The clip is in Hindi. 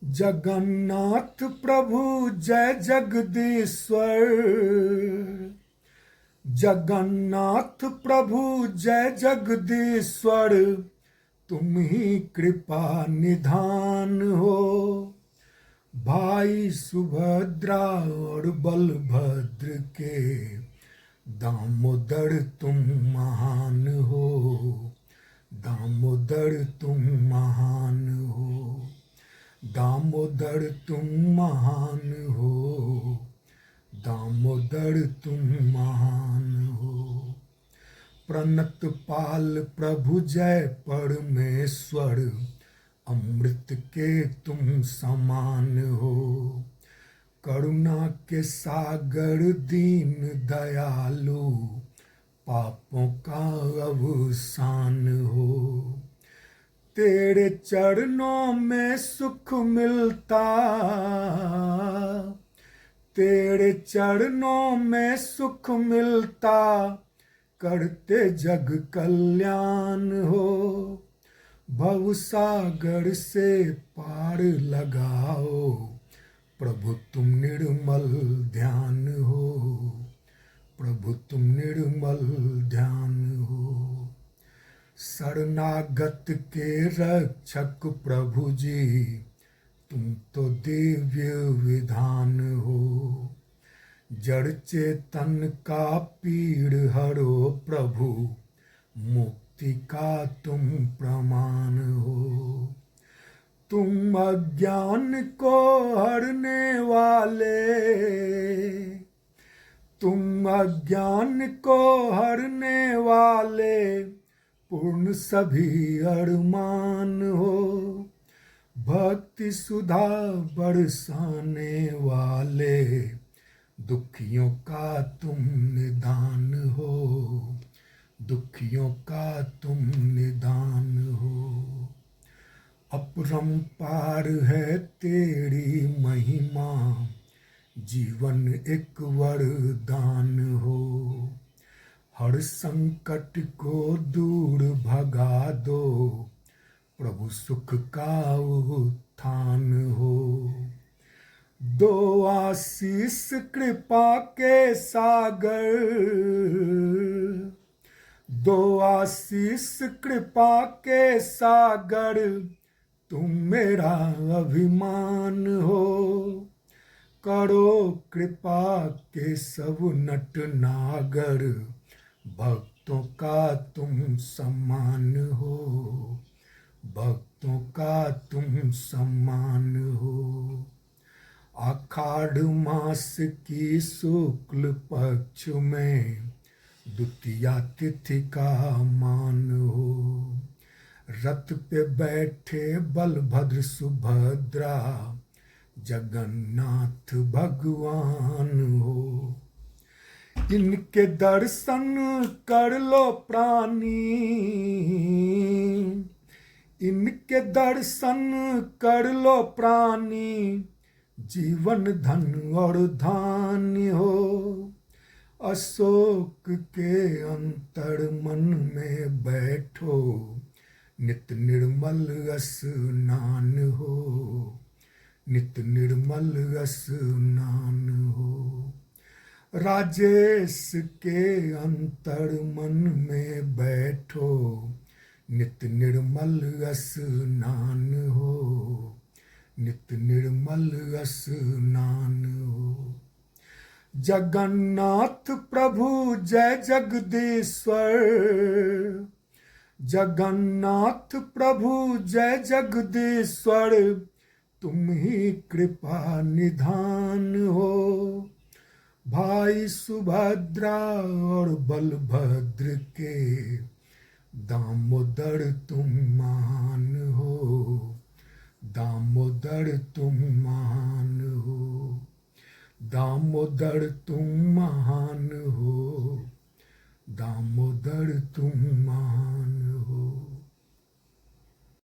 जगन्नाथ प्रभु जय जगदीश्वर। जगन्नाथ प्रभु जय जगदीश्वर, तुम ही कृपा निधान हो। भाई सुभद्रा और बलभद्र के दामोदर तुम महान हो। दामोदर तुम महान हो। दामोदर तुम महान हो। दामोदर तुम महान हो। प्रणत पाल प्रभु जय परमेश्वर, अमृत के तुम समान हो। करुणा के सागर दीन दयालु, पापों का अवसान हो। तेरे चरणों में सुख मिलता, तेरे चरणों में सुख मिलता, करते जग कल्याण हो। भवसागर से पार लगाओ, प्रभु तुम निर्मल ध्यान हो। प्रभु तुम निर्मल ध्यान हो। शरणागत के रक्षक प्रभु जी, तुम तो दिव्य विधान हो। जड़ चेतन का पीड़ हरो प्रभु, मुक्ति का तुम प्रमाण हो। तुम अज्ञान को हरने वाले, तुम अज्ञान को हरने वाले, पूर्ण सभी अरमान हो। भक्ति सुधा बरसाने वाले, दुखियों का तुम निदान हो। दुखियों का तुम निदान हो। अपरंपार है तेरी महिमा, जीवन एक वरदान हो। हर संकट को दूर भगा दो, प्रभु सुख का उत्थान हो। दो आशीष कृपा के सागर, दो आशीष कृपा के सागर, तुम मेरा अभिमान हो। करो कृपा के सब नट नागर, भक्तों का तुम सम्मान हो। भक्तों का तुम सम्मान हो। आषाढ़ मास की शुक्ल पक्ष में, द्वितीया तिथि का मान हो। रथ पे बैठे बलभद्र सुभद्रा, जगन्नाथ भगवान हो। इनके दर्शन कर लो प्राणी, इनके दर्शन कर लो प्राणी, जीवन धन और धान्य हो। अशोक के अंतर मन में बैठो, नित निर्मल स्नान हो। नित निर्मल स्नान हो। राजेश के अंतर मन में बैठो, नित निर्मल स्नान हो। नित निर्मल स्नान हो। जगन्नाथ प्रभु जय जगदीश्वर। जगन्नाथ प्रभु जय जगदीश्वर, तुम ही कृपा निधान हो। भाई सुभद्रा और बलभद्र के दामोदर तुम महान हो। दामोदर तुम महान हो। दामोदर तुम महान हो। दामोदर तुम महान